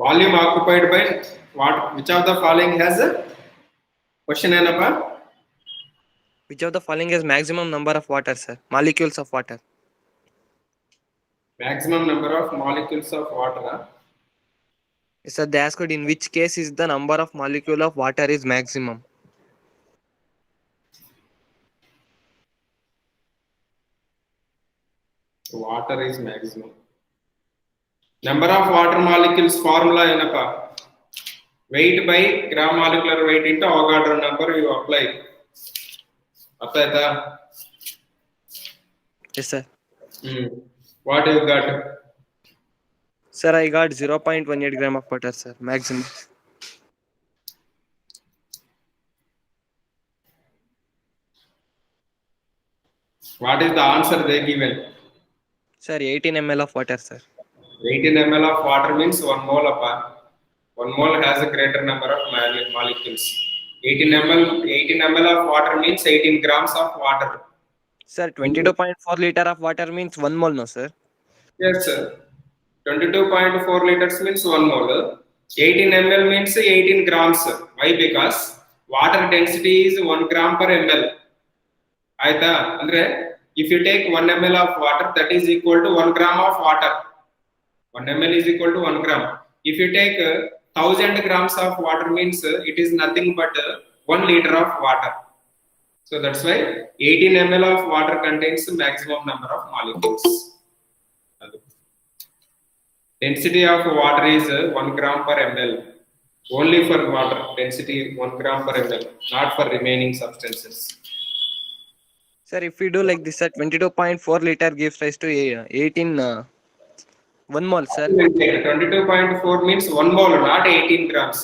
Volume occupied by what? Which of the following has a question ಏನಪ್ಪ? Which of the following has maximum number of water, sir? Molecules of water. Maximum number of molecules of water. Yes, sir, they asked in which case is the number of molecule of water is maximum. Water is maximum. Number of water molecules formula ಏನಪ್ಪ? Weight by gram molecular weight into Avogadro number you apply. ಅರ್ಥ ಆಯ್ತಾ? Yes, sir. What you got? Sir, I got 0.18 gram of water, sir, maximum. What is the answer they given? Sir, 18 ml of water, sir. 18 ml of water means 1 mole apart. 1 mole has a greater number of molecules. 18 ml of water means 18 grams of water. Sir, 22.4 liter of water means 1 mole, no, sir? Yes, sir. 22.4 liters means 1 mole. 18 ml means 18 grams. Why? Because water density is 1 gram per ml. Aita, andre, if you take 1 ml of water, that is equal to 1 gram of water. 1 ml is equal to 1 gram. If you take 1000 grams of water means it is nothing but 1 liter of water. So that's why 18 ml of water contains maximum number of molecules. Density of water is 1 gram per ml. Only for water, density 1 gram per ml, not for remaining substances. Sir, if we do like this, sir, 22.4 liter gives rise to 18 1 mole, sir. 22.4 means 1 mole, not 18 grams.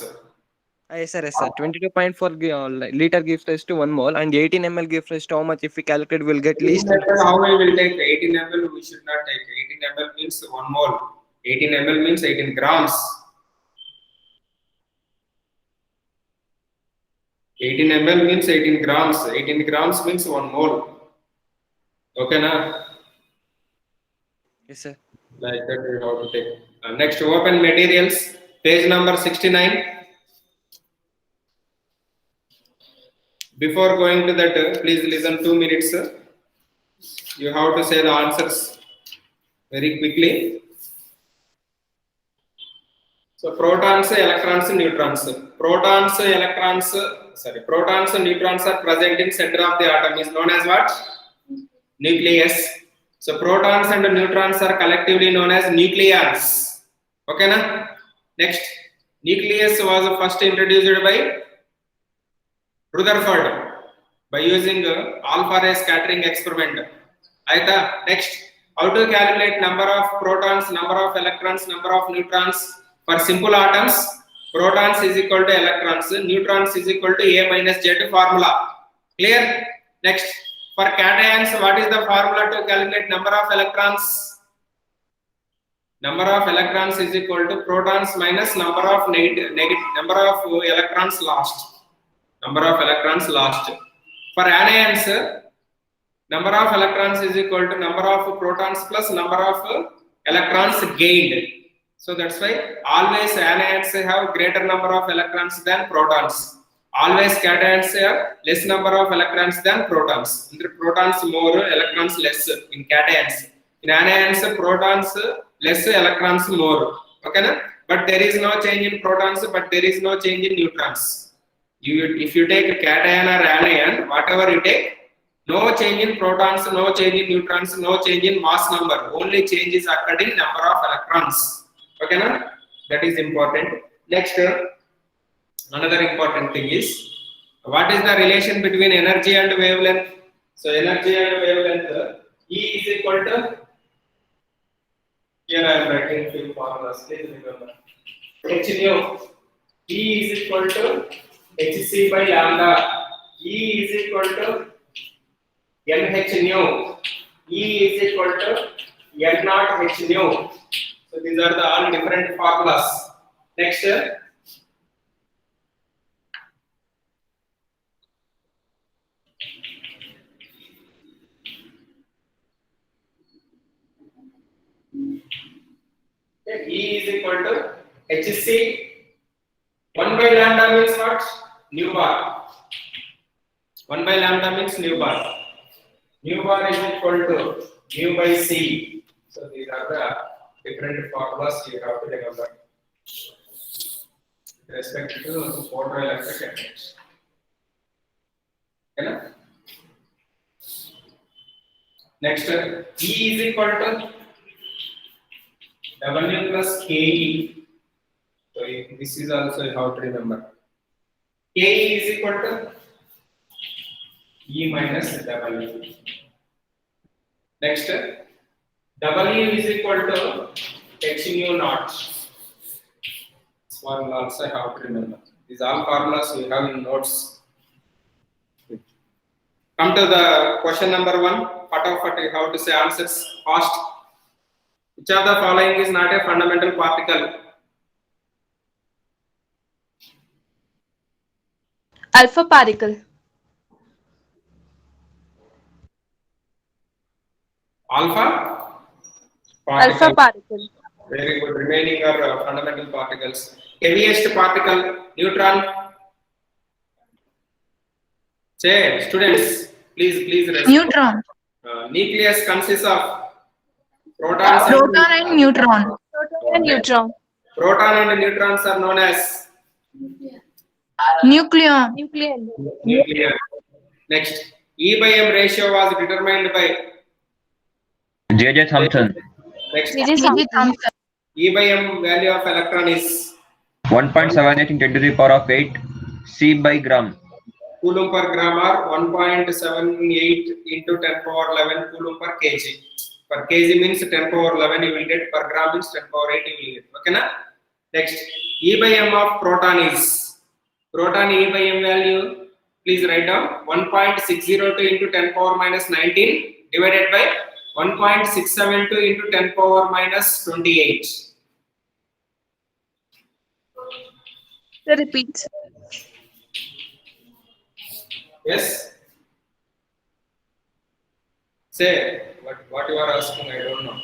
Yes, sir, yes, sir. 22.4 liter gives rise to 1 mole and 18 ml gives rise to how much? If we calculate, we'll get least. How we will take 18 ml? We should not take 18 ml means 1 mole. 18 ml means 18 grams. 18 ml means 18 grams. 18 grams means 1 mole. Okay, na? Yes, sir. Like that we have to take. Next, open materials, page number 69. Before going to that, please listen 2 minutes. You have to say the answers very quickly. So protons, electrons, neutrons. Protons, neutrons are present in center of the atom is known as what? Nucleus. So protons and neutrons are collectively known as nucleons. Okay, na? Next, nucleus was first introduced by Rutherford by using alpha ray scattering experiment. Aita, next, how to calculate number of protons, number of electrons, number of neutrons for simple atoms? Protons is equal to electrons, neutrons is equal to A minus Z formula. Clear? Next, for cations, what is the formula to calculate number of electrons? Number of electrons is equal to protons minus number of number of electrons lost. Number of electrons lost. For anions, number of electrons is equal to number of protons plus number of electrons gained. So that's why always anions have greater number of electrons than protons. Always cations have less number of electrons than protons. Protons more, electrons less in cations. In anions, protons less, electrons more. Okay, na? But there is no change in protons, but there is no change in neutrons. If you take a cation or anion, whatever you take, no change in protons, no change in neutrons, no change in mass number. Only change is occurred in number of electrons. Okay, na? That is important. Next, another important thing is, what is the relation between energy and wavelength? So energy and wavelength, E is equal to, here I am writing few formulas, please remember. H nu, E is equal to Hc by lambda. E is equal to Nh nu. E is equal to N0 H nu. So these are the all different formulas. Next, E is equal to HC 1 by lambda means what? Nu bar. 1 by lambda means nu bar. Nu bar is equal to nu by C. So these are the different formulas you have to remember with respect to photoelectric effects. Okay? Next, E is equal to W plus KE. So this is also how to remember. KE is equal to E minus W. Next, W is equal to H mu naught. This formula also how to remember. These all formulas you have in notes. Come to the question number 1. How to say answers fast. Which of the following is not a fundamental particle? Alpha particle. Alpha Alpha particle. Very good. Remaining are fundamental particles. Heaviest particle, neutron. Say, students, please respond. Neutron. Nucleus consists of protons. Proton and neutron. Proton and neutron. Proton and neutrons are known as Nucleon. Nuclear. Next. E by M ratio was determined by J.J. Thomson. next. J.J. Thomson. E by M value of electron is 1.78 in 10 to the power of 8 C by gram. Coulomb per gram or 1.78 into 10 power 11 Coulomb per kg. Per kg means 10 power 11 you will get, per gram means 10 power 8 you will get. Okay na? Next, E by M of proton is, proton E by M value, please write down 1.602 into 10 power minus 19 divided by 1.672 into 10 power minus 28. Repeat. Yes? Say, what you are asking, I don't know.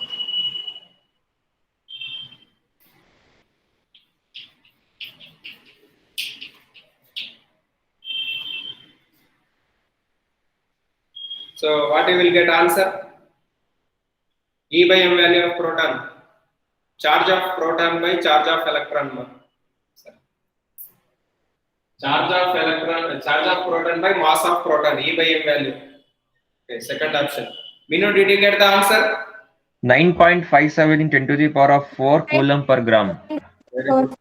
So, what you will get answer? E by M value of proton. Charge of proton by charge of electron. Charge of electron, charge of proton by mass of proton, E by M value. Okay, second option. Minu, did you get the answer? 9.57 in 10 to the power of 4 Coulomb per gram. Very good.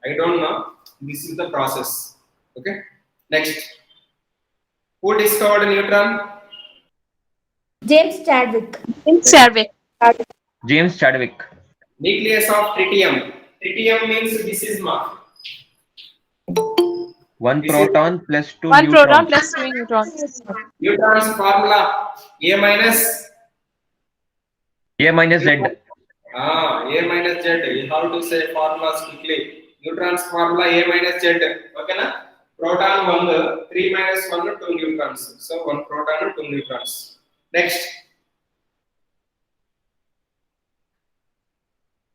I don't know. This is the process. Okay. Next. Who discovered neutron? James Chadwick. Chadwick. James Chadwick. Nucleus of tritium. Tritium means this is mark. 1 proton plus 2 One proton neutrons. plus 2 neutrons. Neutron's formula A minus A minus Z. A minus Z. You have to say formulas quickly. Neutron's formula A minus Z. Okay na? Proton 1, 3 minus 1, 2 neutrons. So 1 proton and 2 neutrons. Next.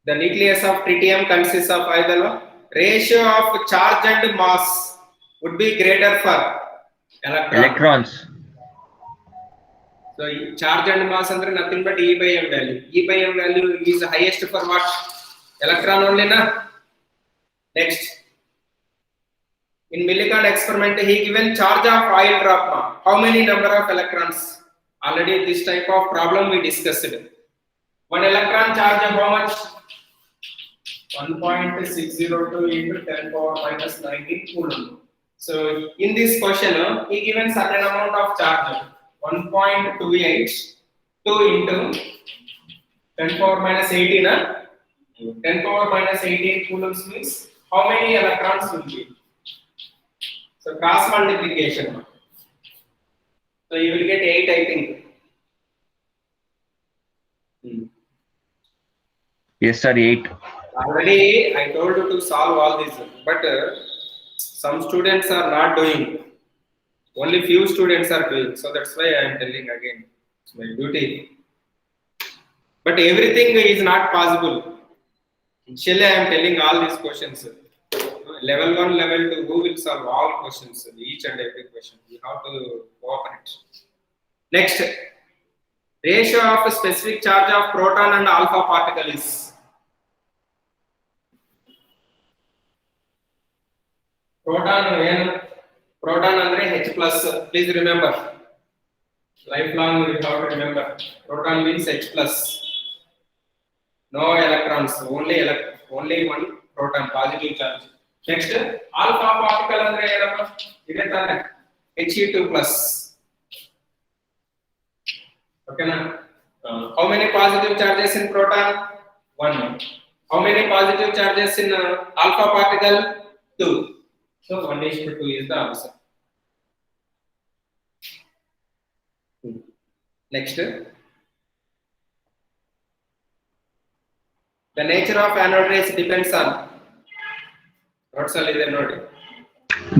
The nucleus of tritium consists of either ratio of charge and mass would be greater for Electrons. So charge and mass under nothing but E by M value. E by M value is highest for what? Electron only na? Next. In Millikan experiment, he given charge of oil drop. How many number of electrons? Already this type of problem we discussed. One electron charge of how much? 1.602 into 10 power minus 19 Coulomb. So in this question, he given certain amount of charge. 1.28 2 into 10 power minus 18. 10 power minus 18 coulombs means how many electrons will be? So cross multiplication. So you will get 8, I think. Yes, sir, 8. Already I told you to solve all this, but some students are not doing. Only few students are doing. So that's why I am telling again. It's my duty. But everything is not possible. Initially, I am telling all these questions. Level 1, level 2, who will solve all questions, each and every question. You have to cooperate. Next, ratio of specific charge of proton and alpha particle is. Proton andre H plus. Please remember. Lifelong you have to remember. Proton means H plus. No electrons, only one proton, positive charge. Next, alpha particle andre ಏನಪ್ಪ ಇದೆ ತಾನೆ He2 plus. Okay na? How many positive charges in proton? 1. How many positive charges in alpha particle? 2. So 1:2 is the answer. Next, the nature of anode rays depends on. What's all is there node?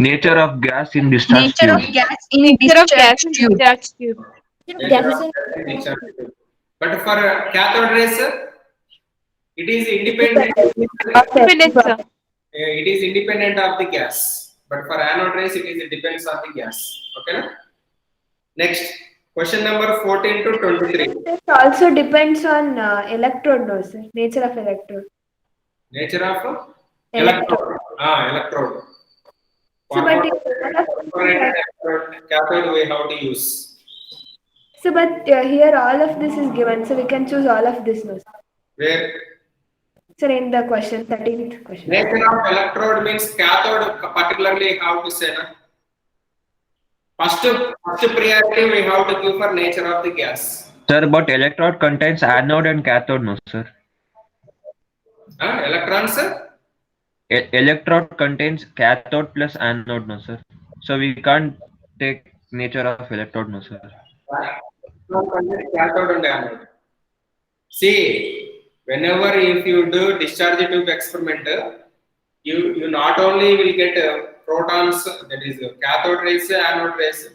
Nature of gas in discharge Nature of tube. gas in Nature of gas discharge in tube. discharge tube. Gases in Discharge tube. But for cathode rays, it is independent. Independent, sir. It is independent of the gas. But for anode rays, it depends on the gas. Okay. Na? Next, question number 14 to 23. It also depends on electrode, no, sir. Nature of electrode. Nature of electrode. Electrode. So, but Cathode we have to use. so, but here all of this is given, so we can choose all of this, no, sir. Where Sir, in the question, 13th question. nature of electrode means cathode, particularly how to say na? First priority we have to give for nature of the gas. Sir, but electrode contains anode and cathode, no sir. Electrons. Electrode contains cathode plus anode, no sir. So we can't take nature of electrode, no sir. Cathode and anode. See, whenever if you do discharge tube experiment, you not only will get protons, that is cathode rays, anode rays,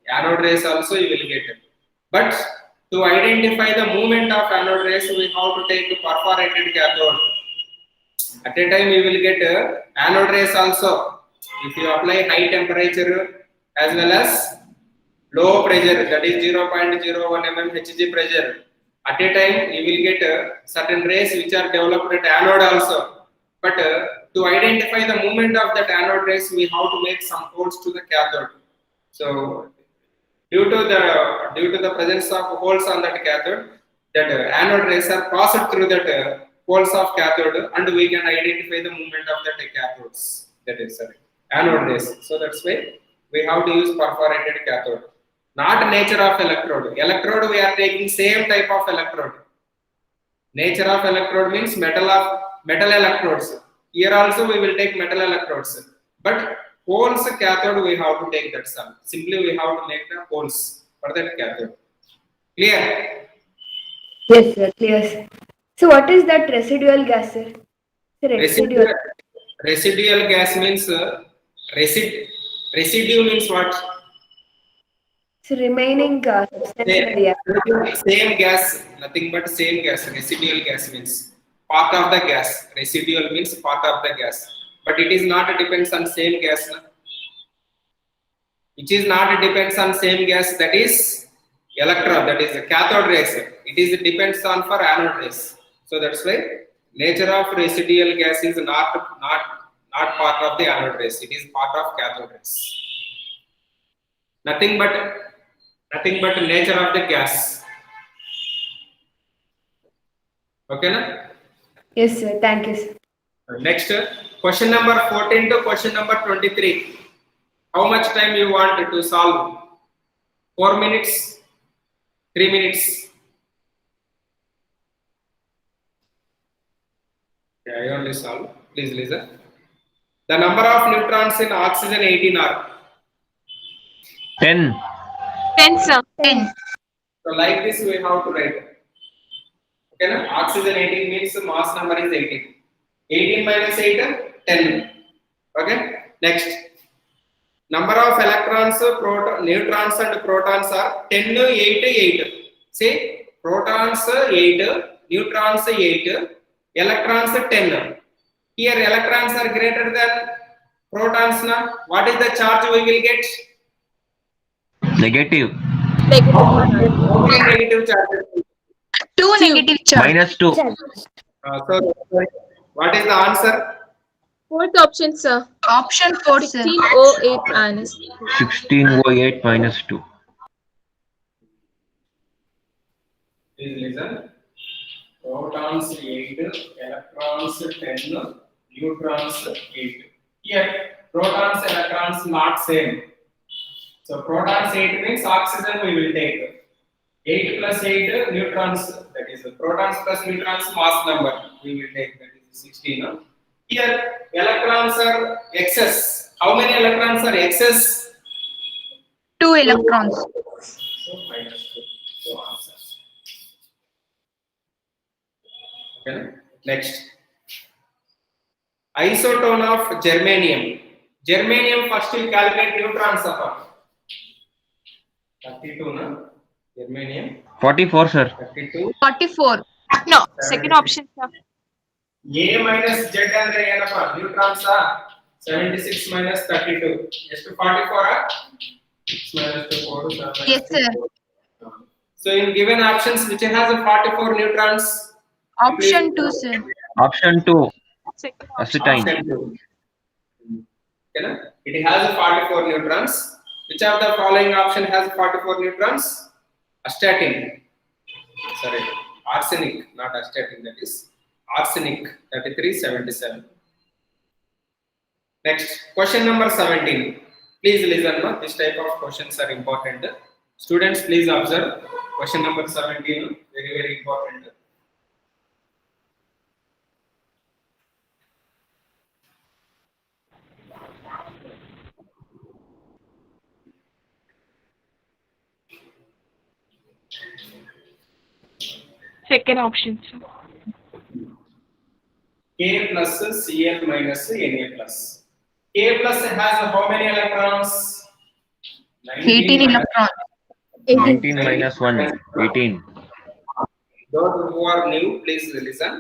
anode rays also you will get. But to identify the movement of anode rays, we have to take perforated cathode. At a time you will get anode rays also. If you apply high temperature as well as low pressure, that is 0.01 mm Hg pressure, at a time you will get certain rays which are developed at anode also. But to identify the movement of that anode rays, we have to make some holes to the cathode. So due to the presence of holes on that cathode, that anode rays are passed through that holes of cathode, and we can identify the movement of that cathodes. That is anode rays. So that's why we have to use perforated cathode. Not nature of electrode. Electrode we are taking same type of electrode. Nature of electrode means metal electrodes. Here also we will take metal electrodes. But holes cathode we have to take that some. Simply we have to make the holes for that cathode. Clear? Yes, sir. Clear, sir. So, what is that residual gas, sir? Sir, Residual gas means residue means what? So, remaining substance in the air. Same gas, nothing but same gas. Residual gas means part of the gas. Residual means part of the gas. But it is not depends on same gas. Na? Which is not depends on same gas, that is electron, that is cathode rays. It is depends on for anode rays. So that's why nature of residual gas is not part of the anode rays. It is part of cathode rays. Nothing but nature of the gas. Okay na? Yes, sir. Thank you, sir. Next, question number 14 to question number 23. How much time you want to solve? 4 minutes? 3 minutes? Yeah, I only solve. Please listen. The number of neutrons in oxygen 18 are? 10. 10, sir. 10. So like this we have to write. Okay na? Oxygen 18 means mass number is 18. 18 minus 8, 10. Okay. Next. Number of electrons, neutrons and protons are 10, 8, 8. See, protons 8, neutrons 8, electrons 10. Here electrons are greater than protons na. What is the charge we will get? Negative. Negative charge. 2 negative charge. -2. So what is the answer? Fourth option, sir. Option 4, sir. 1608 minus. 1608 -2. Please listen. Protons 8, electrons 10, neutrons 8. Here protons electrons not same. So protons 8 means oxygen we will take. 8 plus 8 neutrons, that is protons plus neutrons mass number we will take, that is 16. Here electrons are excess. How many electrons are excess? 2 electrons. So -2. So answer. Okay. Next. Isotone of germanium. Germanium first will calculate neutrons upon. 32 na? Germanium 44, sir. 32. 44. No, second option, sir. A minus Z andre ಏನಪ್ಪ neutrons 76 minus 32 ಎಷ್ಟು 44 minus 4 7. Yes, sir. So in given options which has a 44 neutrons? Option 2, sir. Option 2. Second Acetine. Option 2. Okay, na? It has 44 neutrons. Which of the following option has 44 neutrons? Astatine. Sorry, arsenic, not astatine, that is arsenic 3377. Next, question number 17. Please listen, no? This type of questions are important. Students, please observe. Question number 17, very, very important. Second option, sir. K plus Cl minus Na plus. K plus has how many electrons? 18 electrons. 19 minus 1. 18. Those who are new, please listen.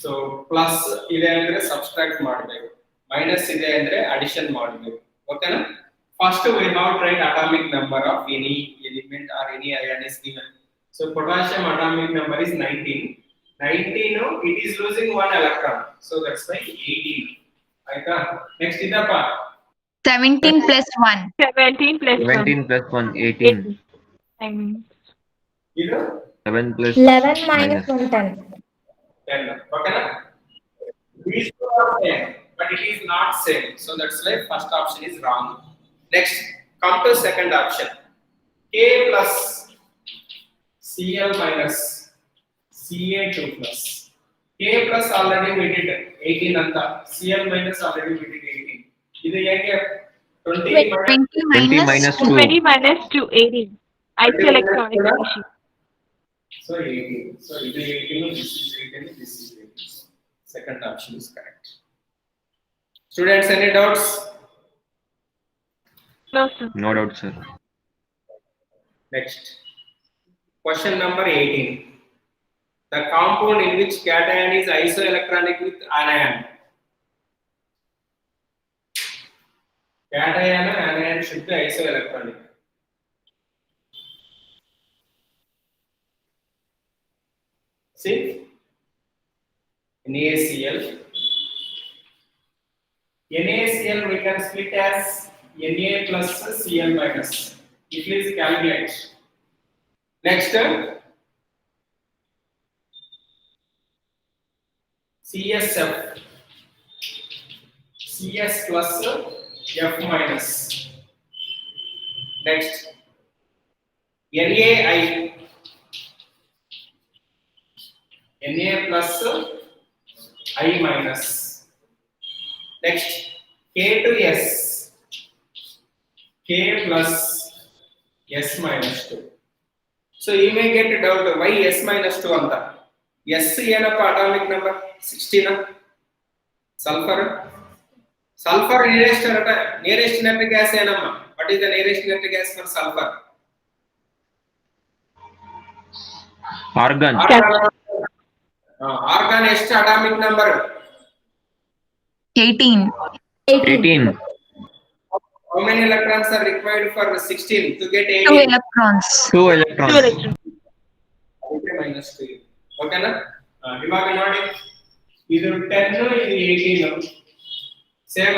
So plus ಇದೆ ಅಂದ್ರೆ subtract ಮಾಡಬೇಕು, minus ಇದೆ ಅಂದ್ರೆ addition ಮಾಡಬೇಕು. ಓಕೆನಾ? First we have to write atomic number of any element or any ion is given. So potassium atomic number is 19. 19, it is losing 1 electron. So that's why 18. Aita. Next idappa. 17 plus 1. 17 plus 17 plus 1. 18. 1. Idu 7 plus 11 minus 1 10. 10. Okay na? These two are same, but it is not same. So that's why first option is wrong. Next, come to second option. K plus Cl minus Ca2 plus. K plus already we did 18 anta. Cl minus already we did 18. Idu hege 20 minus 20 minus 2. 20 minus 2, 18. Isoelectronic condition. so 18. So idu 18, this is 18, this is 18. Second option is correct. Students, any doubts? No, sir. No doubt, sir. Next. Question number 18. The compound in which cation is isoelectronic with anion. Cation and anion should be isoelectronic. See? NaCl. NaCl we can split as Na plus Cl minus. Please calculate. Next, CSF, CS plus F minus. Next, NaI, Na plus I minus. Next, K to S, K plus S minus 2. So you may get a doubt why S minus 2 anta. S ಏನಪ್ಪ atomic number 16. Sulfur. Sulfur nearest net gas ಏನಮ್ಮ? What is the nearest net gas for sulfur? Argon. Argon ಎಷ್ಟು atomic number? 18. 18. How many electrons are required for 16 to get 2 18? electrons. 2 electrons. ಅದಕ್ಕೆ minus 2. ಓಕೆನಾ? ಇವಾಗ ನೋಡಿ ಇದು 10 ಇದು 18 same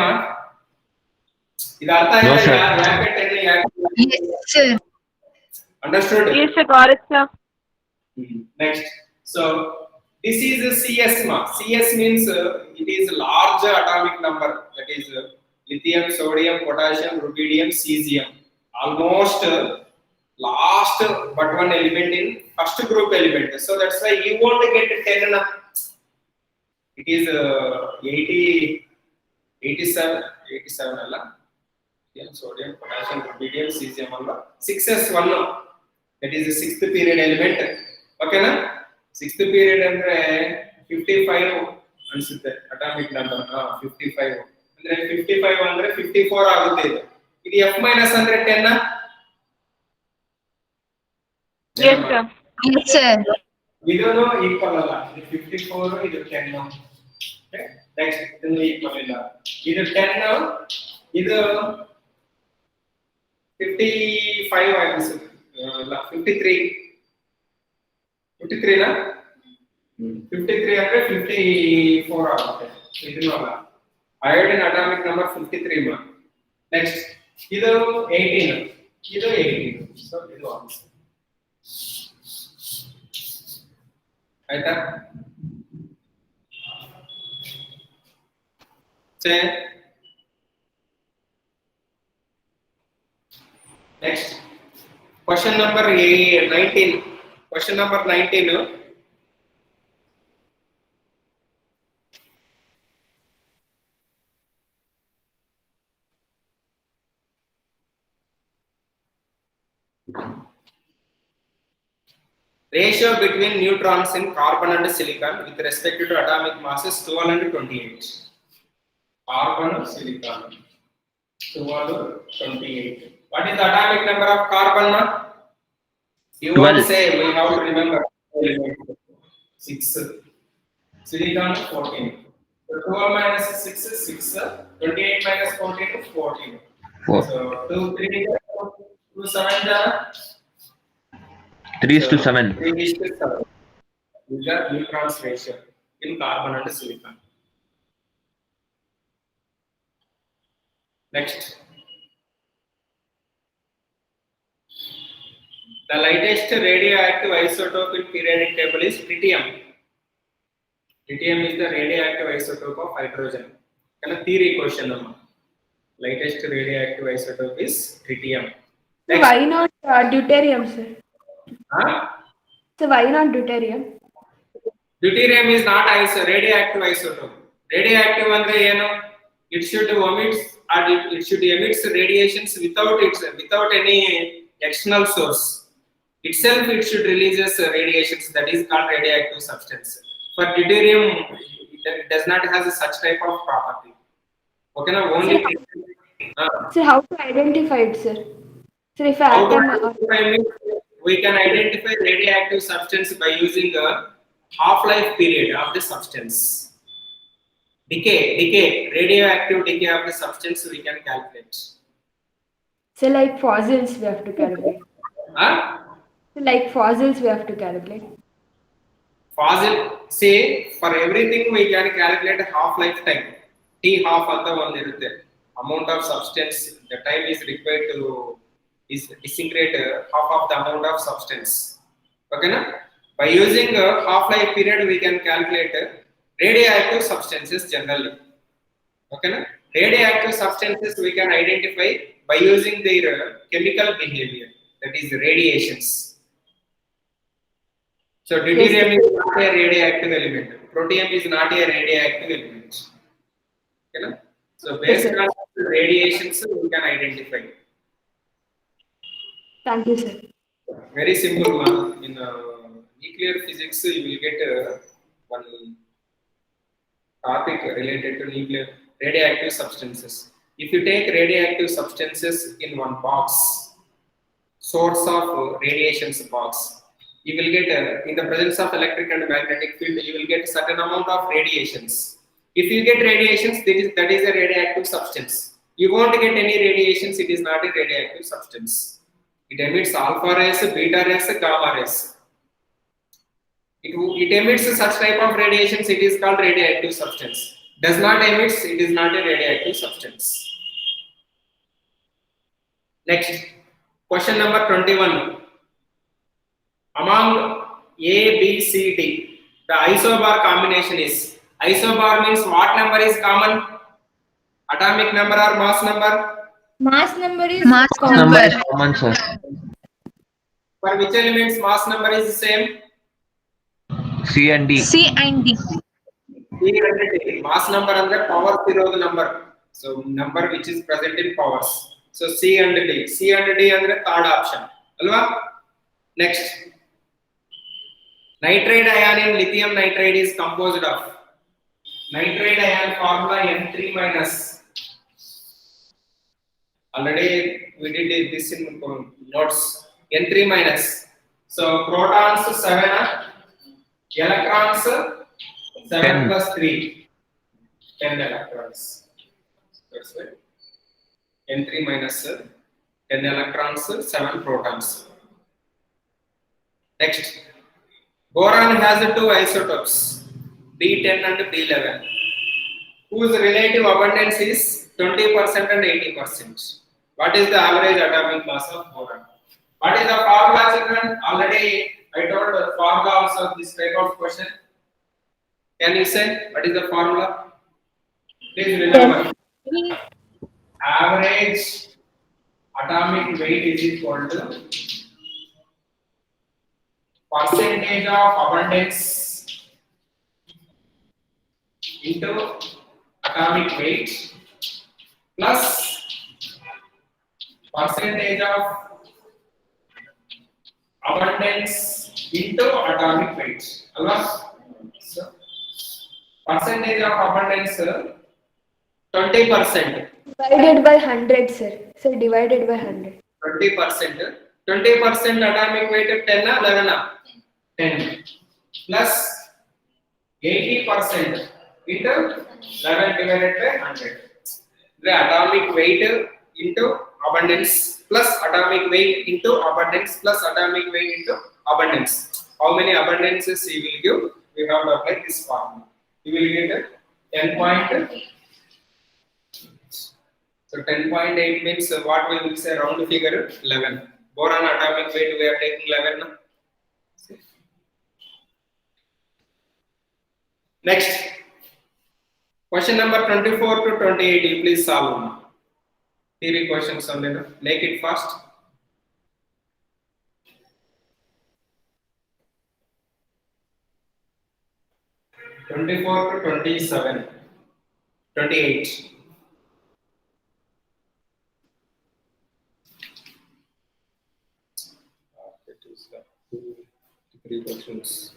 ಇದು ಅರ್ಥ No, ಆಯ್ತಾ? sir. ಯಾಕೆ 10 ಯಾಕೆ Yes, sir. Understood? Yes, sir, got it, sir. Next, so this is a CS mark. CS means it is large atomic number, that is lithium, sodium, potassium, rubidium, cesium. Almost last but one element in first group element. So that's why you won't get 10. It is 80, 87 alla. Lithium, sodium, potassium, rubidium, cesium alla. 6s1. That is the sixth period element. Okay na? Sixth period andre 55 ಅನ್ಸುತ್ತೆ atomic number 55 ಅಂದ್ರೆ 55 ಅಂದ್ರೆ 54 ಆಗುತ್ತೆ ಇದು. ಇದು F minus ಅಂದ್ರೆ 10 ನಾ? Yes, sir. Yes, sir. ಇದನ್ನು equal ಅಲ್ಲ. ಇದು 54 ಇದು 10. ಓಕೆ ನೆಕ್ಸ್ಟ್ ಇದನ್ನು ಈಕ್ವಲ್ ಇಲ್ಲ. ಇದು 10 ಇದು 55 ಅನ್ಸುತ್ತೆ. ಅಲ್ಲ 53 ನಾ 53 ಅಂದ್ರೆ 54 ಆಗುತ್ತೆ. ಇದನ್ನು ಅಲ್ಲ. ಅಯೋಡಿನ್ ಅಟಾಮಿಕ್ ನಂಬರ್ 53 ಮಾ. ನೆಕ್ಸ್ಟ್ ಇದು 18 ಇದು 18 ಸೊ ಇದು ಆನ್ಸರ್ ಆಯ್ತಾ? Next question number 19. Question number 19. Ratio between neutrons in carbon and silicon with respect to atomic masses 12 and 28. Carbon and silicon 12 and 28. What is the atomic number of carbon? You 12. won't say, we have to remember 6. Silicon 14. So 12 minus 6 is 6. 28 minus 14 is 14. 4. So 2, 3, 2, 7. 3:7. 3:7. Is the neutrons ratio in carbon and silicon. Next. The lightest radioactive isotope in periodic table is tritium. Tritium is the radioactive isotope of hydrogen. Kind of theory question. Lightest radioactive isotope is tritium. So why not deuterium, sir? Huh? So why not deuterium? Deuterium is not radioactive isotope. Radioactive andre ಏನು? It should emit or it should emit radiations without any external source. Itself it should releases radiations, that is called radioactive substance. For deuterium it does not have such type of property. Okay na? Only So how to identify it, sir? So if I how to atom identify means we can identify radioactive substance by using a half-life period of the substance. Radioactive decay of the substance we can calculate. so like fossils we have to calculate. Huh? So like fossils we have to calculate. Fossil, say for everything we can calculate half-life time. T half anta one irutte. Amount of substance, the time is required to disintegrate half of the amount of substance. Okay na? By using a half-life period we can calculate radioactive substances generally. Okay na? Radioactive substances we can identify by using their chemical behavior, that is radiations. So deuterium is not a radioactive element. Protium is not a radioactive element. Okay na? So based on radiations we can identify. Thank you, sir. Very simple one. In nuclear physics you will get one topic related to nuclear radioactive substances. If you take radioactive substances in one box, source of radiations box, you will get in the presence of electric and magnetic field, you will get certain amount of radiations. If you get radiations, that is a radioactive substance. You won't get any radiations, it is not a radioactive substance. It emits alpha rays, beta rays, gamma rays. It emits such type of radiations, it is called radioactive substance. Does not emit, it is not a radioactive substance. Next, question number 21. Among A, B, C, D, the isobar combination is, isobar means what number is common? Atomic number or mass number? Mass number is Mass common. Number is common, sir. For which elements mass number is the same? C and D. C and D. C and D. Mass number ಅಂದ್ರೆ power zero number. So number which is present in powers. So C and D. C and D ಅಂದ್ರೆ third option. ಅಲ್ವಾ? Next. Nitride ion in lithium nitride is composed of. Nitride ion formula N3 minus. Already we did this in notes. N3 minus. So protons 7, electrons 7 10. plus 3, 10 electrons. That's right. N3 minus 10 electrons, 7 protons. Next, boron has 2 isotopes, B10 and B11, whose relative abundance is 20% and 80%. What is the average atomic mass of boron? What is the formula, children? Already I told the formula also of this type of question. Can you say what is the formula? Please remember. Average atomic weight is equal to percentage of abundance into atomic weight plus percentage of abundance into atomic weight. Alva? So, percentage of abundance 20%. Divided by 100, sir. So divided by 100. 20%. 20% atomic weight 10 or 11? 10 plus 80% into 11 divided by 100. The atomic weight into abundance plus atomic weight into abundance plus atomic weight into abundance. How many abundances you will give? We have to apply this formula. You will get 10. So 10.8 means what we will say round figure 11. Boron atomic weight we are taking 11. Next, question number 24 to 28. You please solve. Theory questions only. Make it fast. (24 to 27, 28). That is 3 questions.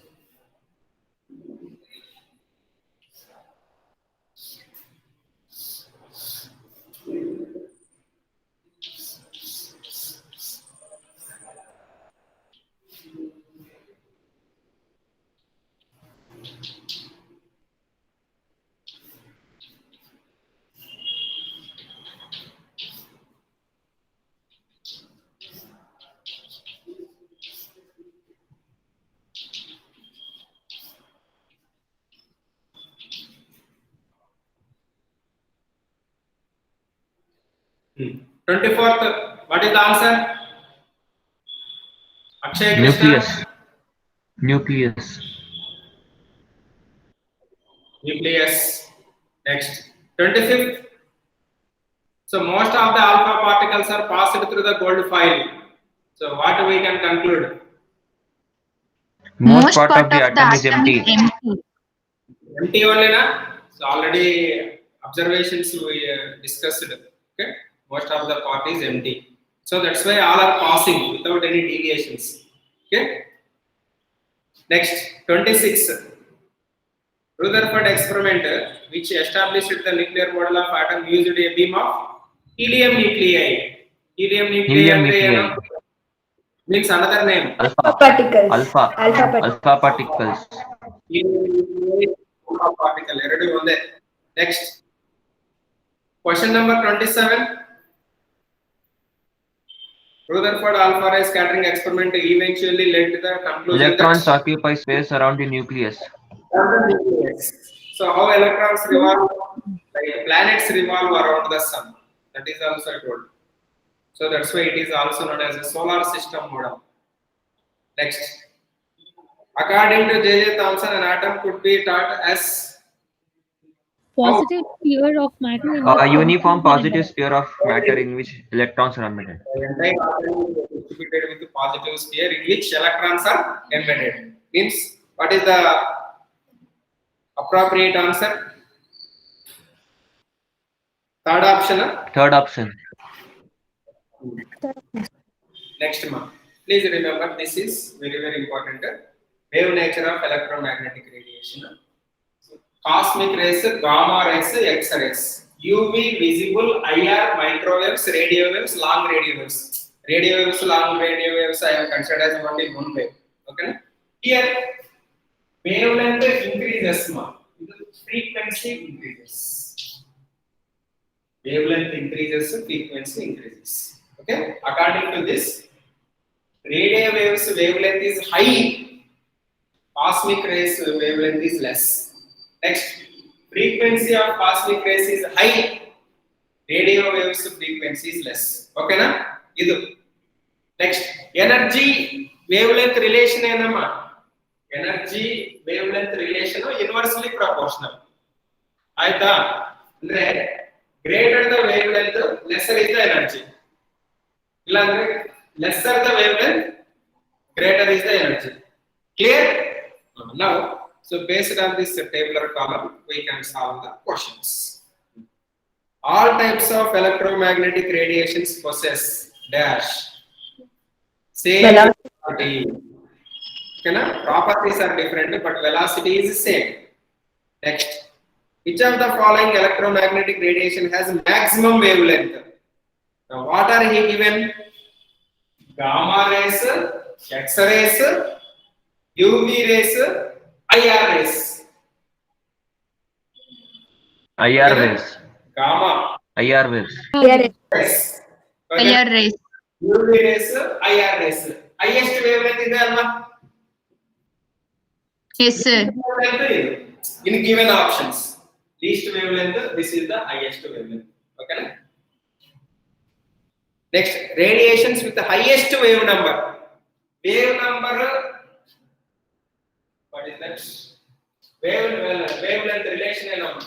Hmm. 24th, what is the answer? Akshay Krishna? Nucleus. Nucleus. Next, 25th. So most of the alpha particles are passed through the gold foil. So what we can conclude? Most part of the atom is empty. Empty only na? So already observations we discussed. Okay, most of the part is empty. So that's why all are passing without any deviations. Okay. Next, 26. Rutherford experiment, which established the nuclear model of atom, used a beam of helium nuclei. Helium nuclei. means another name. Alpha. particles. Alpha. Alpha particles. Alpha particles. Particle. Eradu onde. Next. Question number 27. Rutherford alpha ray scattering experiment eventually led to the conclusion Electrons that occupy space around the nucleus. so how electrons revolve, like planets revolve around the sun. That is also I told. So that's why it is also known as a solar system model. Next. According to J.J. Thomson, an atom could be taught as Positive sphere of matter in A which uniform electrons are positive embedded. sphere of matter in which electrons are embedded. the entire atom is distributed with a positive sphere in which electrons are embedded. Means what is the appropriate answer? Third option. Third option. Next one. Please remember this is very important. Wave nature of electromagnetic radiation. Cosmic rays, gamma rays, X-rays. UV, visible, IR, microwaves, radio waves, long radio waves. Radio waves, long radio waves I have considered as only one wave. Okay. Here, wavelength increases, frequency increases. Wavelength increases, frequency increases. Okay. According to this, radio waves wavelength is high. Cosmic rays wavelength is less. Next, frequency of cosmic rays is high. Radio waves frequency is less. Okay na? Idu. Next, energy wavelength relation enama. Energy wavelength relation inversely proportional. Aita andre greater the wavelength, lesser is the energy. Illa andre lesser the wavelength, greater is the energy. Clear? Now, so based on this tabular column, we can solve the questions. All types of electromagnetic radiations possess dash same velocity. Okay, na? Properties are different, but velocity is same. Next, which of the following electromagnetic radiation has maximum wavelength? Now, what are he given? Gamma rays, X-rays, UV rays, IR rays. IR waves. Gamma IR waves. rays. IR rays. UV rays, IR rays. Highest wavelength is alma. Yes, sir. In given options, least wavelength. This is the highest wavelength. Okay. Next, radiations with the highest wave number. Wave number. What is that? Wavelength relation number.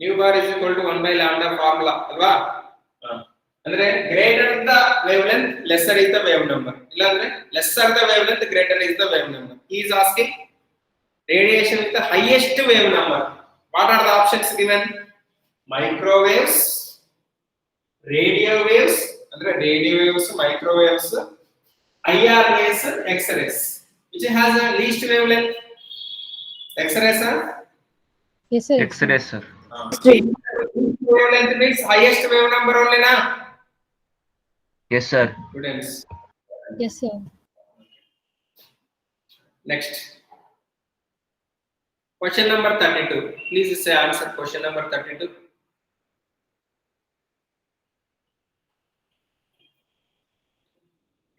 Nu bar is equal to 1 by lambda formula. Alva? Andre greater the wavelength, lesser is the wave number. Illa andre lesser the wavelength, greater is the wave number. He is asking radiation with the highest wave number. What are the options given? Microwaves, radio waves, andre radio waves, microwaves, IR rays, X-rays. Which has a least wavelength? X-rays, sir? Yes, sir. X-rays, sir. Wavelength means highest wave number only, na? Yes, sir. Students. Yes, sir. Next. Question number 32. Please say answer question number 32.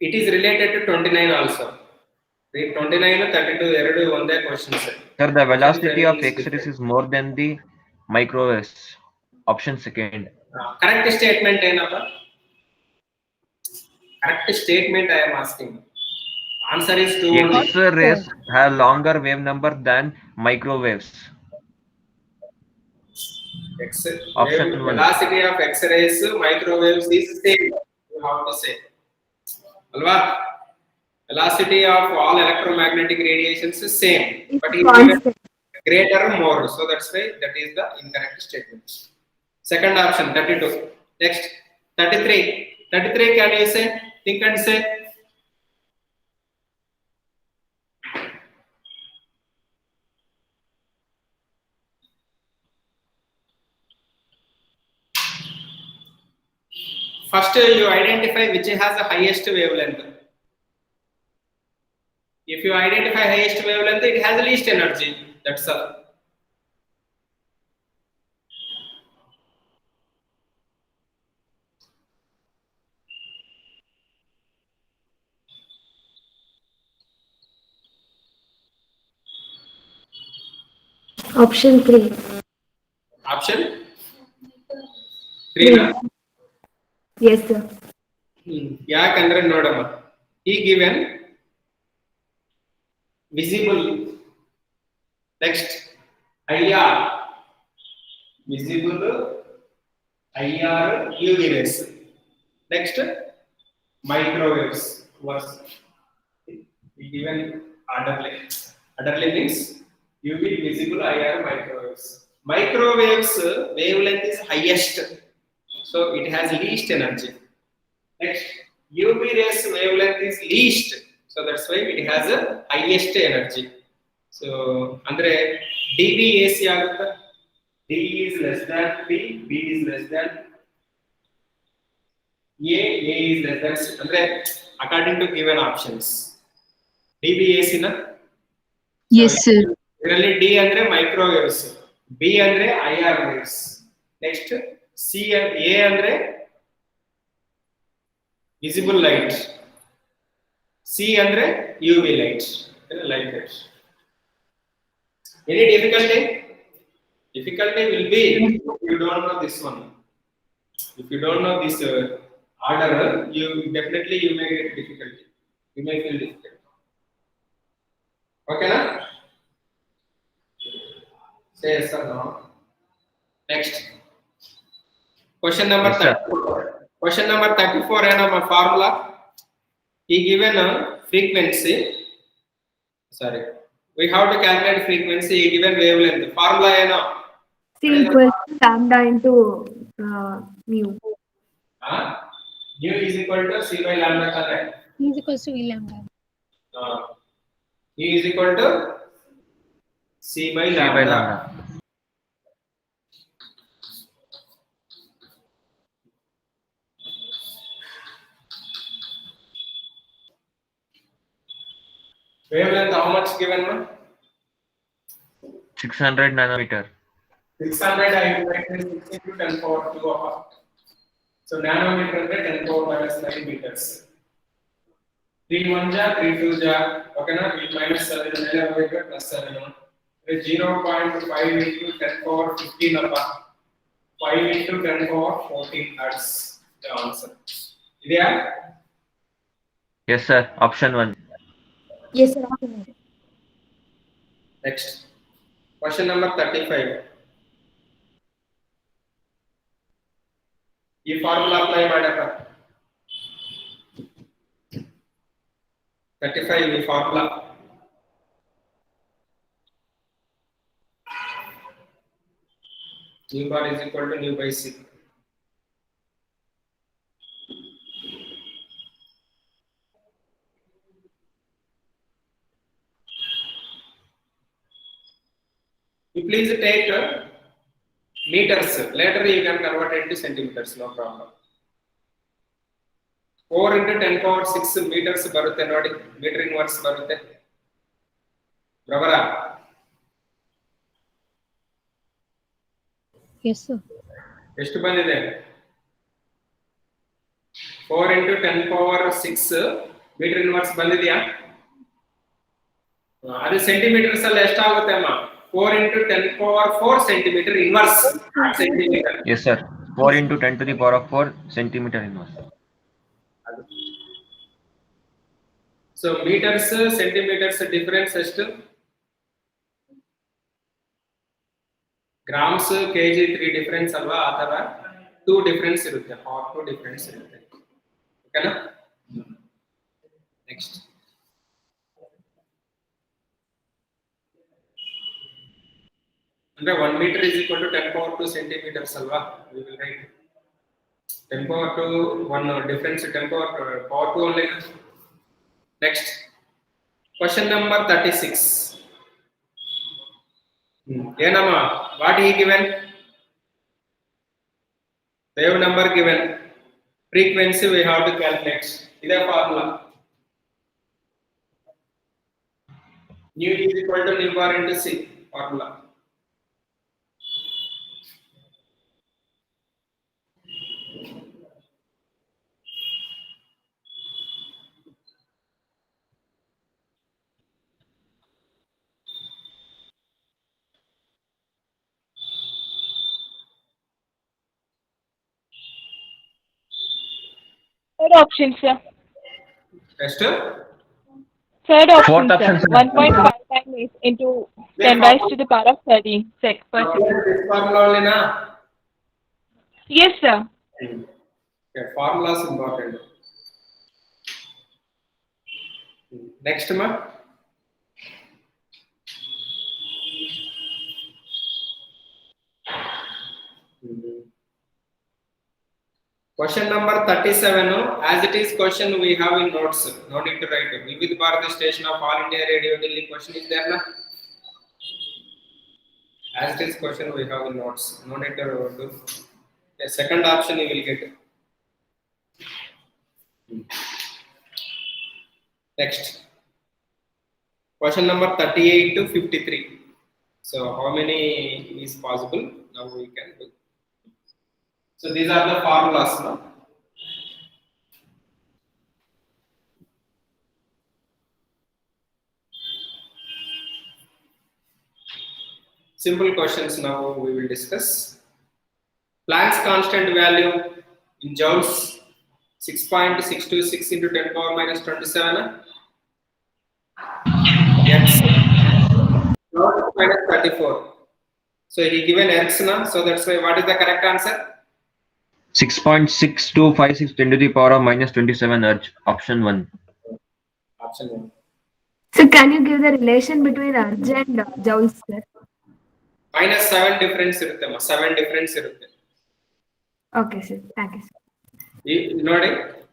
It is related to 29 also. 29 and 32 eradu onde questions. Sir, the velocity of X-rays is more than the microwaves. Option second. Correct statement enapa? Correct statement I am asking. Answer is 2 only. X-rays have longer wave number than microwaves. Option one. Velocity of X-rays, microwaves is same. You have to say. Alva? Velocity of all electromagnetic radiations is same, but it is greater more. So that's why that is the incorrect statement. Second option 32. Next 33. 33 can you say? Think and say. First, you identify which has the highest wavelength. If you identify highest wavelength, it has the least energy. That's all. Option 3. Option 3 na? Yes, sir. ಯಾಕಂದ್ರೆ ನೋಡಮ್ಮ ಈ given visible, next IR, visible IR UV rays, next microwaves was given orderly means UV, visible, IR, microwaves wavelength is highest, so it has least energy. Next, UV rays wavelength is least, so that's why it has a highest energy. So andre dB AC agutta, dB is less than B, B is less than A is less than C. Andre according to given options, dB AC na? Yes, sir. ಇದರಲ್ಲಿ D ಅಂದ್ರೆ microwaves, B ಅಂದ್ರೆ IR waves, next C A ಅಂದ್ರೆ visible light, C andre UV light, like that. Any difficulty? Difficulty will be if you don't know this one. If you don't know this order, you definitely you may get difficulty. You may feel difficult. Okay na? Say yes or no. Next. Question number Yes, sir. 34. Question number 34 and our formula. He given a frequency. Sorry. We have to calculate frequency. He given wavelength. Formula ಏನು? C equals to lambda into mu. Nu is equal to C by lambda ತಾನೆ? E is equals to V lambda. E is equal to C by C by lambda. lambda. Wavelength how much given ma? 600 nanometer. 600 I will write as 6 into 10 power 2 upper. So nanometer ಅಂದ್ರೆ 10 power minus 9 meters. 3 1 ja 3 2 ja, okay na? Minus 7 nanometer plus 7. 0.5 into 10 power 15 upper. 5 into 10 power 14 hertz. The answer. ಇದೆಯಾ? Yes, sir. Option 1. Yes, sir. Next. Question number 35. ಈ formula apply ಮಾಡಪ್ಪ. 35 ಈ formula. Nu bar is equal to nu by C. You please take meters. Later you can convert it to centimeters, no problem. 4 into 10 power 6 meters ಬರುತ್ತೆ ನೋಡಿ, meter inverse ಬರುತ್ತೆ. ರವರ Yes, sir. ಎಷ್ಟು ಬಂದಿದೆ? 4 into 10 power 6 meter inverse ಬಂದಿದೆಯಾ? ಅದು centimetres ಅಲ್ಲಿ ಎಷ್ಟಾಗುತ್ತೆ ಅಮ್ಮ? 4 into 10 power 4 centimeter inverse. Centimeter. Yes, sir. 4 into 10 to the power of 4 centimeter inverse. So meters, centimeters difference ಎಷ್ಟು? ಗ್ರಾಮ್ಸ್ ಕೆಜಿ 3 ಡಿಫರೆನ್ಸ್ ಅಲ್ವಾ, ಆ ತರ 2 ಡಿಫರೆನ್ಸ್ ಇರುತ್ತೆ, ಹಾಟ್ 2 ಡಿಫರೆನ್ಸ್ ಇರುತ್ತೆ. ಓಕೆನಾ? ನೆಕ್ಸ್ಟ್ ಅಂದ್ರೆ 1 meter is equal to 10 power 2 centimeters ಅಲ್ವಾ, we will write 10 power 2 1 difference 10 power 2 only. Next question number 36. ಏನಮ್ಮ, what he given? Wave number given, frequency we have to calculate. Ida formula. Nu is equal to nu bar into C formula. Third option, sir. Next. Third option, Fourth sir. option, sir. 1.5 times into 10 raised to the power of 13 sec per second. This formula only na? Yes, sir. Okay, formula is important. Next, ma. Question number 37. As it is question we have in notes. No need to write. Vividh Bharati station of All India Radio Delhi question is there na? As it is question we have in notes. No need to do. The second option you will get. Next. Question number 38 to 53. So how many is possible? Now we can do. So these are the formulas. No? Simple questions now we will discuss. Planck's constant value in joules 6.626 into 10 power minus 27. X minus 34. So he given X now. So that's why what is the correct answer? 6.6256 10 to the power of minus 27 Erg. Option 1. Option 1. So can you give the relation between Erg and joules, sir? Minus 7 difference irutte ma. 7 difference irutte. Okay, sir. Thank you, sir. You know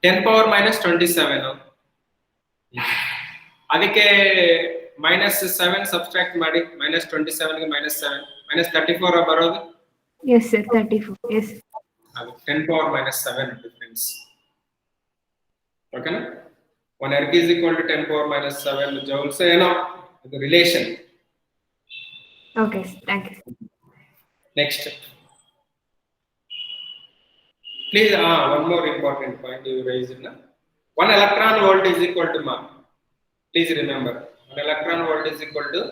10 power minus 27. ಅದಕ್ಕೆ minus 7 subtract ಮಾಡಿ minus 27 ಗೆ minus 7 minus 34 ಬರೋದು. Yes, sir. 34. Yes. 10 power minus 7 difference. Okay na? 1 erg is equal to 10 power minus 7 joules. So, the relation. Okay, sir. Thank you. Next. Please, one more important point you raised. 1 electron volt is equal to ma. Please remember, 1 electron volt is equal to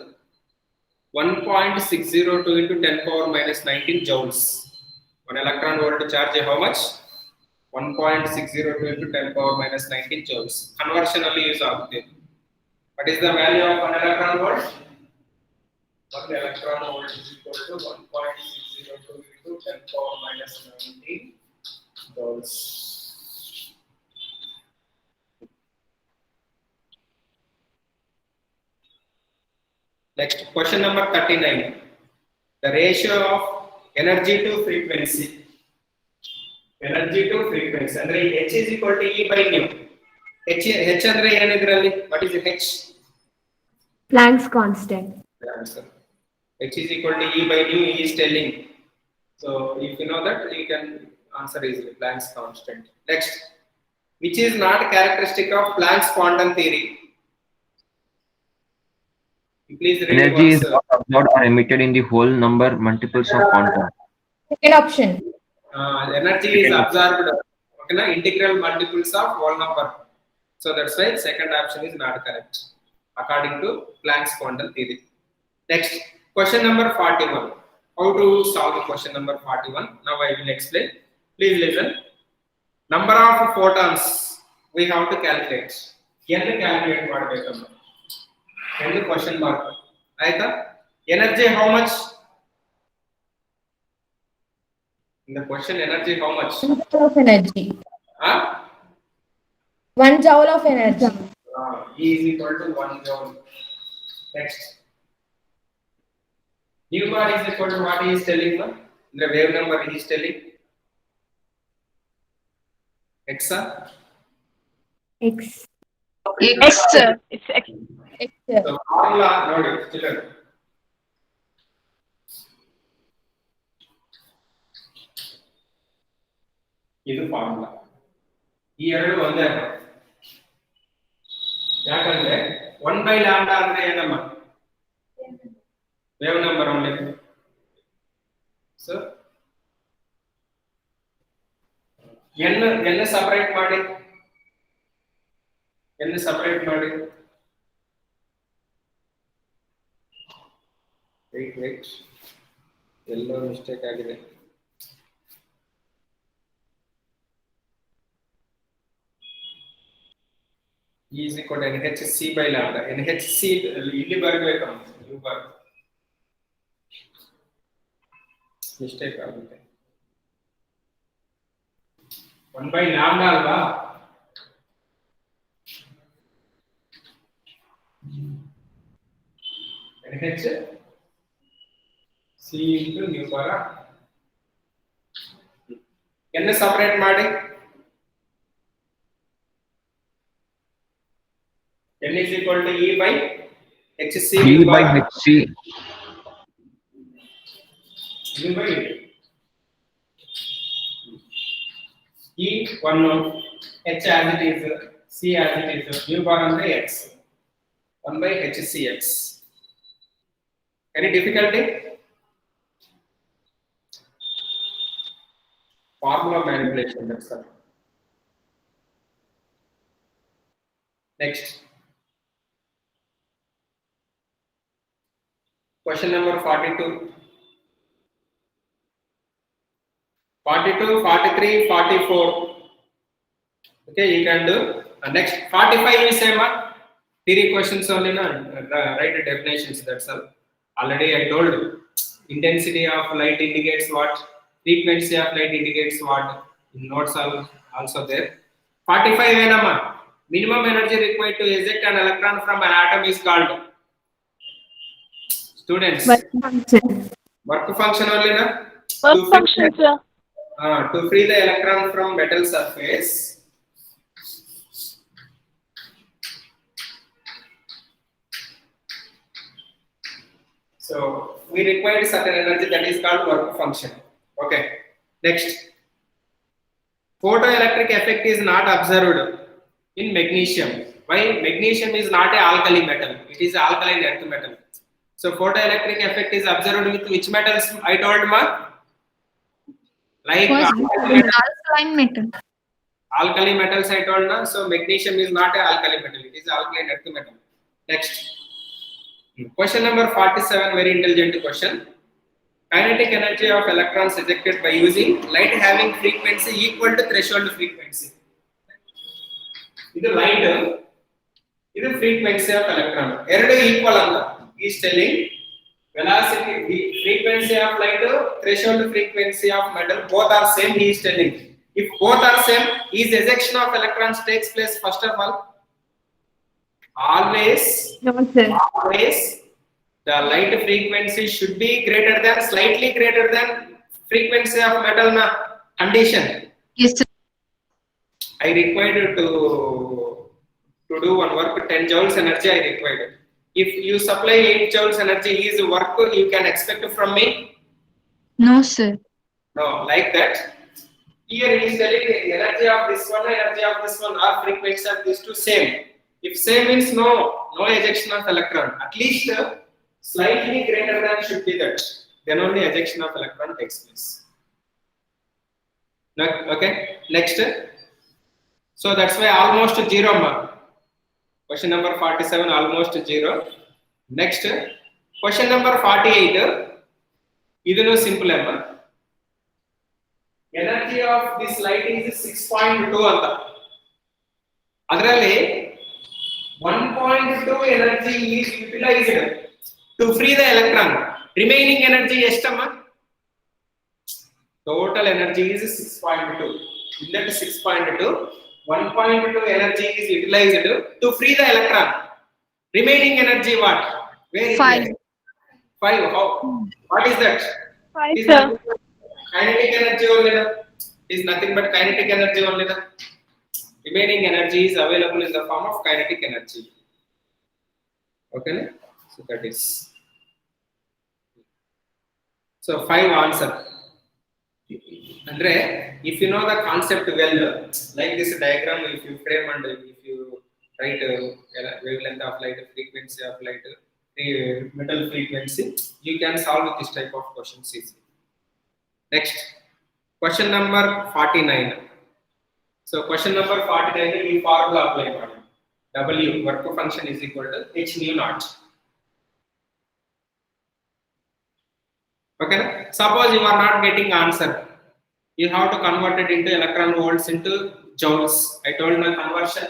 1.602 into 10 power minus 19 joules. 1 electron volt charge how much? 1.602 into 10 power minus 19 joules. Conversion only use aಗುತ್ತೆ. What is the value of 1 electron volt? 1 electron volt is equal to 1.602 into 10 power minus 19 joules. Next, question number 39. The ratio of energy to frequency. Energy to frequency. Andre H is equal to E by nu. H andre enidralli? What is H? Planck's constant. The answer. H is equal to E by nu. E is telling. So if you know that, you can answer easily. Planck's constant. Next, which is not characteristic of Planck's quantum theory? Please read Energy is once. not absorbed or emitted in the whole number multiples of quantum. Second option. Energy is absorbed. Okay, na? Integral multiples of whole number. So that's why second option is not correct according to Planck's quantum theory. Next, question number 41. How to solve the question number 41? Now I will explain. Please listen. Number of photons we have to calculate. Can calculate ಮಾಡಬೇಕಮ್ಮ? And the question mark. Aita? Energy how much? In the question, energy how much? 1 joule of energy. Huh? 1 joule of energy. E is equal to 1 joule. Next. Nu bar is equal to what he is telling? The wave number he is telling. X. X. X, sir. It's X. X, sir. So formula ನೋಡಿ children. ಇದು formula. ಈ ಎರಡು ಒಂದೇ ಯಾಕಂದ್ರೆ 1/λ ಅಂದ್ರೆ ಏನಮ್ಮ wave number only so n separate ಮಾಡಿ wait ಎಲ್ಲೋ mistake ಆಗಿದೆ E is equal to NHC by lambda. NHC ಇಲ್ಲಿ ಬರಬೇಕು ನೀವು ಬರ್ ಮಿಸ್ಟೇಕ್ ಆಗುತ್ತೆ 1/λ ಅಲ್ವಾ NH C into nu bar n separate ಮಾಡಿ n is equal to E by HC. E by HC. U by E 1 H as it is, C as it is, U bar on the X 1 by HCX. Any difficulty? Formula manipulation, that's all. Next. Question number 42. 42, 43, 44. Okay, you can do. Next, 45 is same. Theory questions only, na? Write the definitions, that's all. Already I told you. Intensity of light indicates what? Frequency of light indicates what? In notes are also there. 45 enama. Minimum energy required to eject an electron from an atom is called. Students. Work function only, na? Work function, sir. To free the electron from metal surface. So we require certain energy that is called work function. Okay. Next. Photoelectric effect is not observed in magnesium. Why? Magnesium is not an alkali metal. It is an alkaline earth metal. So photoelectric effect is observed with which metals? I told ma. Like Alkaline metal. Alkali metals I told na. So magnesium is not an alkali metal. It is an alkaline earth metal. Next. Question number 47. Very intelligent question. Kinetic energy of electrons ejected by using light having frequency equal to threshold frequency. This light, this frequency of electron. Eradu equal anta. He is telling velocity, the frequency of light, threshold frequency of metal, both are same. He is telling. If both are same, is ejection of electrons takes place first of all. Always, No, sir. always. The light frequency should be greater than, slightly greater than frequency of metal na condition. Yes, sir. I required to do one work 10 joules energy I required. If you supply 8 joules energy is work you can expect from me? No, sir. No, like that. Here he is telling the energy of this one, energy of this one, or frequency of these two same. If same means no ejection of electron. At least slightly greater than should be that. Then only ejection of electron takes place. Okay. Next. So that's why almost 0 mark. Question number 47 almost 0. Next. Question number 48. Idunu simple amma. Energy of this light is 6.2 anta. Adralli 1.2 energy is utilized to free the electron. Remaining energy estamma? Total energy is 6.2. In that 6.2, 1.2 energy is utilized to free the electron. Remaining energy what? Where is 5. it? 5. How? What is that? 5, Is sir. kinetic energy only. Is nothing but kinetic energy only. Remaining energy is available in the form of kinetic energy. Okay, so that is. So 5 answer. Andre, if you know the concept well, like this diagram, if you frame and if you write wavelength of light, frequency of light, middle frequency, you can solve this type of questions easily. Next, question number 49. So question number 49, ಈ formula apply ಮಾಡಿ. W work function is equal to h nu naught. Okay, suppose you are not getting answer, you have to convert it into electron volts into joules. I told my conversion.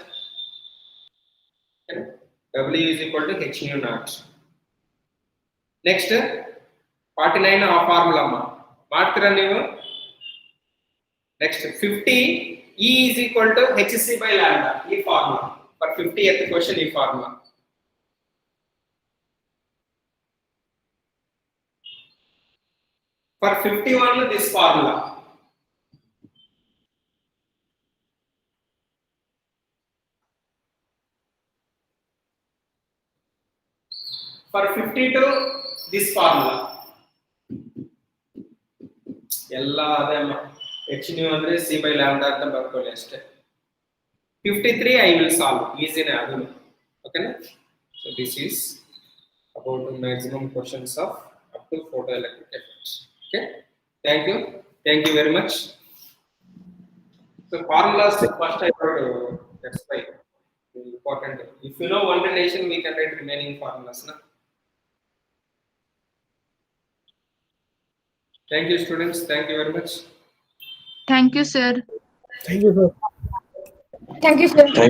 Okay. W is equal to h nu naught. Next, 49 ಆ formula ಮಾಡ್ತೀರಾ ನೀವು. Next, 50 E is equal to hc by lambda. ಈ formula for 50th question, ಈ formula. For 51, this formula. For 52, this formula. ಎಲ್ಲ ಅದೇ h nu ಅಂದ್ರೆ c by lambda ಅಂತ ಬರ್ಕೊಳ್ಳಿ ಅಷ್ಟೇ. 53 I will solve. Easy ಅದು. Okay na? So this is about the maximum questions of up to photoelectric effects. Okay, thank you very much. So formulas first I have to explain. Important. If you know one relation, we can write remaining formulas. Na? Thank you, students. Thank you very much. Thank you, sir. Thank you, sir.